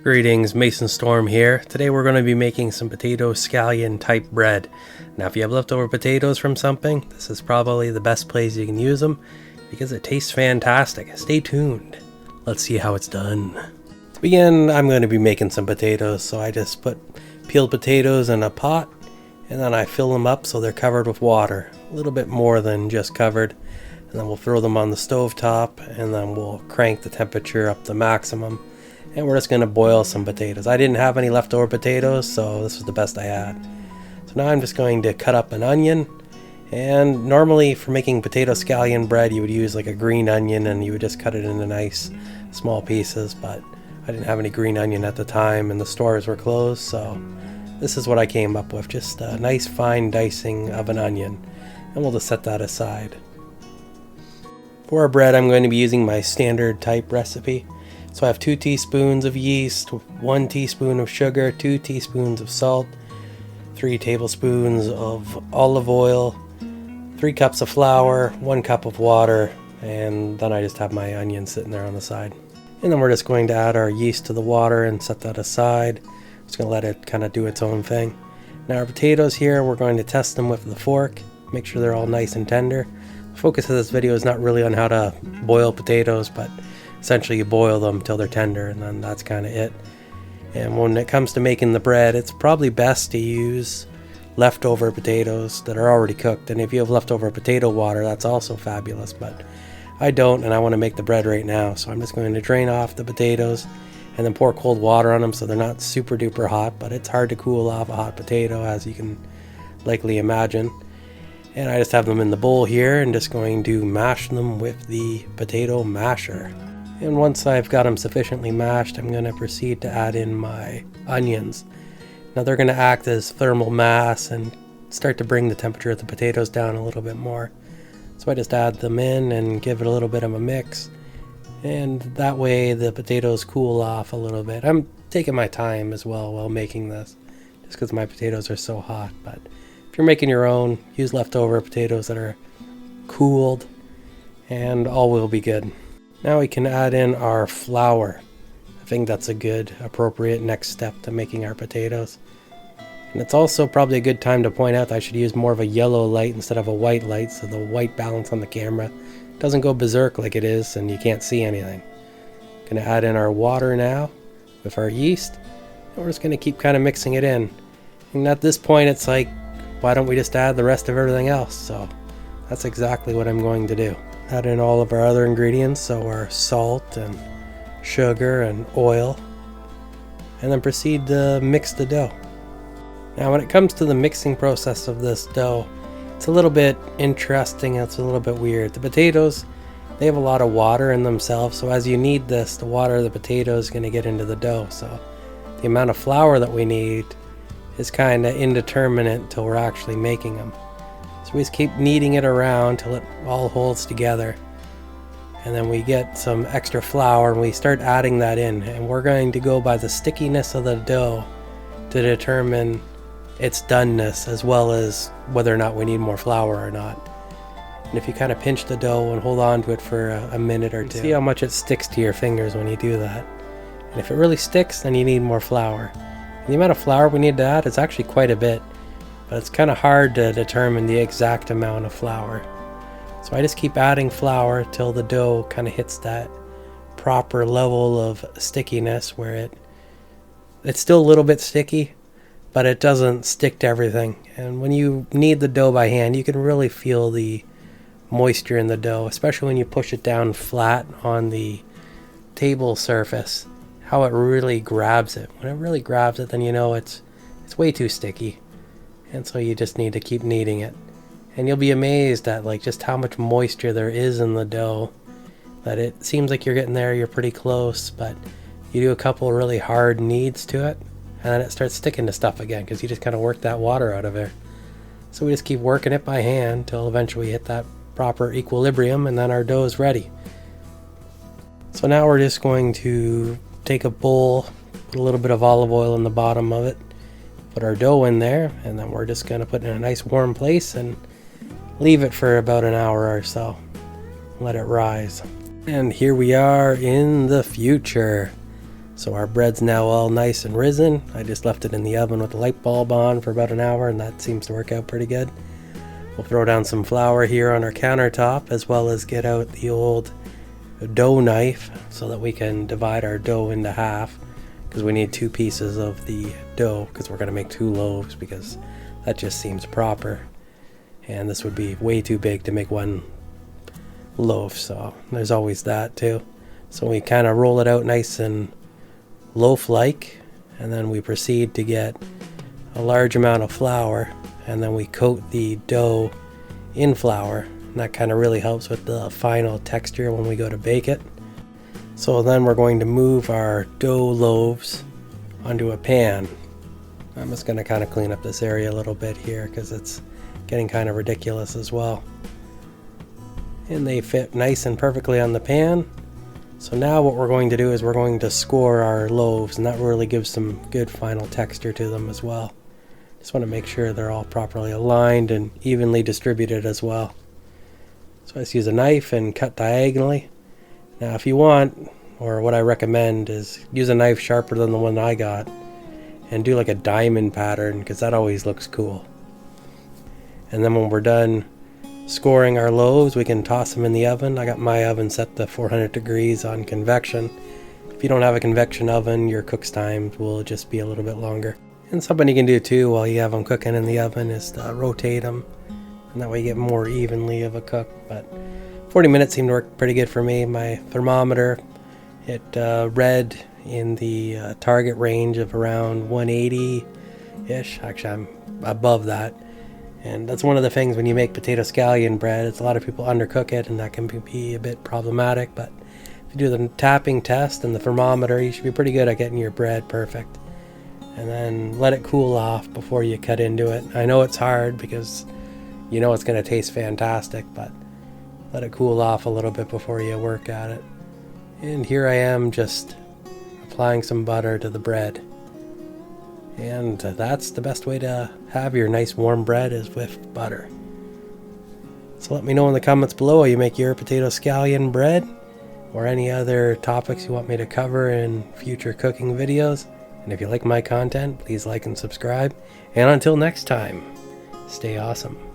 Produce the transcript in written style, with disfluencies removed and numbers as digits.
Greetings, Mason Storm here. Today we're going to be making some potato scallion type bread. Now if you have leftover potatoes from something, this is probably the best place you can use them because it tastes fantastic. Stay tuned. Let's see how it's done. To begin, I'm going to be making some potatoes, so I just put peeled potatoes in a pot and then I fill them up so they're covered with water. A little bit more than just covered. And then we'll throw them on the stove top and then we'll crank the temperature up to maximum. And we're just going to boil some potatoes. I didn't have any leftover potatoes, so this was the best I had. So now I'm just going to cut up an onion. And normally for making potato scallion bread, you would use like a green onion and you would just cut it into nice small pieces. But I didn't have any green onion at the time and the stores were closed, so this is what I came up with. Just a nice fine dicing of an onion. And we'll just set that aside. For our bread, I'm going to be using my standard type recipe. So I have 2 teaspoons of yeast, 1 teaspoon of sugar, 2 teaspoons of salt, 3 tablespoons of olive oil, 3 cups of flour, 1 cup of water, and then I just have my onion sitting there on the side. And then we're just going to add our yeast to the water and set that aside. Just going to let it kind of do its own thing. Now our potatoes here, we're going to test them with the fork, make sure they're all nice and tender. The focus of this video is not really on how to boil potatoes, but essentially you boil them till they're tender and then that's kind of it. And when it comes to making the bread, it's probably best to use leftover potatoes that are already cooked. And if you have leftover potato water, that's also fabulous, but I don't, and I want to make the bread right now. So I'm just going to drain off the potatoes and then pour cold water on them so they're not super duper hot, but it's hard to cool off a hot potato, as you can likely imagine. And I just have them in the bowl here and just going to mash them with the potato masher. And once I've got them sufficiently mashed, I'm going to proceed to add in my onions. Now they're going to act as thermal mass and start to bring the temperature of the potatoes down a little bit more. So I just add them in and give it a little bit of a mix. And that way the potatoes cool off a little bit. I'm taking my time as well while making this, just because my potatoes are so hot. But if you're making your own, use leftover potatoes that are cooled and all will be good. Now we can add in our flour. I think that's a good, appropriate next step to making our potatoes. And it's also probably a good time to point out that I should use more of a yellow light instead of a white light, so the white balance on the camera doesn't go berserk like it is and you can't see anything. Gonna add in our water now with our yeast, and we're just gonna keep kind of mixing it in. And at this point it's like, why don't we just add the rest of everything else? So that's exactly what I'm going to do. Add in all of our other ingredients, so our salt and sugar and oil, and then proceed to mix the dough. Now when it comes to the mixing process of this dough, it's a little bit interesting, it's a little bit weird. The potatoes, they have a lot of water in themselves, so as you knead this, the water of the potato is going to get into the dough, so the amount of flour that we need is kind of indeterminate until we're actually making them. So we just keep kneading it around till it all holds together. And then we get some extra flour and we start adding that in. And we're going to go by the stickiness of the dough to determine its doneness, as well as whether or not we need more flour or not. And if you kind of pinch the dough and hold on to it for a minute or two, see how much it sticks to your fingers when you do that. And if it really sticks, then you need more flour. And the amount of flour we need to add is actually quite a bit. But it's kind of hard to determine the exact amount of flour. So I just keep adding flour till the dough kind of hits that proper level of stickiness where it's still a little bit sticky, but it doesn't stick to everything. And when you knead the dough by hand, you can really feel the moisture in the dough, especially when you push it down flat on the table surface, how it really grabs it. When it really grabs it, then you know it's way too sticky. And so you just need to keep kneading it. And you'll be amazed at like just how much moisture there is in the dough. That it seems like you're getting there, you're pretty close, but you do a couple really hard kneads to it, and then it starts sticking to stuff again because you just kind of work that water out of there. So we just keep working it by hand till eventually we hit that proper equilibrium, and then our dough is ready. So now we're just going to take a bowl, put a little bit of olive oil in the bottom of it, put our dough in there, and then we're just going to put it in a nice warm place and leave it for about an hour or so. Let it rise. And here we are in the future. So our bread's now all nice and risen. I just left it in the oven with the light bulb on for about an hour, and that seems to work out pretty good. We'll throw down some flour here on our countertop, as well as get out the old dough knife so that we can divide our dough into half, because we need 2 pieces of the dough because we're going to make 2 loaves, because that just seems proper. And this would be way too big to make 1 loaf, so there's always that too. So we kind of roll it out nice and loaf-like, and then we proceed to get a large amount of flour, and then we coat the dough in flour, and that kind of really helps with the final texture when we go to bake it. So then we're going to move our dough loaves onto a pan. I'm just going to kind of clean up this area a little bit here because it's getting kind of ridiculous as well. And they fit nice and perfectly on the pan. So now what we're going to do is we're going to score our loaves, and that really gives some good final texture to them as well. Just want to make sure they're all properly aligned and evenly distributed as well. So I just use a knife and cut diagonally. Now if you want, or what I recommend, is use a knife sharper than the one I got and do like a diamond pattern, because that always looks cool. And then when we're done scoring our loaves, we can toss them in the oven. I got my oven set to 400 degrees on convection. If you don't have a convection oven, your cook's time will just be a little bit longer. And something you can do too while you have them cooking in the oven is to rotate them, and that way you get more evenly of a cook. But 40 minutes seemed to work pretty good for me. My thermometer, it read in the target range of around 180-ish. Actually, I'm above that. And that's one of the things when you make potato scallion bread. It's a lot of people undercook it, and that can be a bit problematic. But if you do the tapping test and the thermometer, you should be pretty good at getting your bread perfect. And then let it cool off before you cut into it. I know it's hard because you know it's going to taste fantastic, but let it cool off a little bit before you work at it. And here I am just applying some butter to the bread. And that's the best way to have your nice warm bread, is with butter. So let me know in the comments below how you make your potato scallion bread, or any other topics you want me to cover in future cooking videos. And if you like my content, please like and subscribe. And until next time, stay awesome.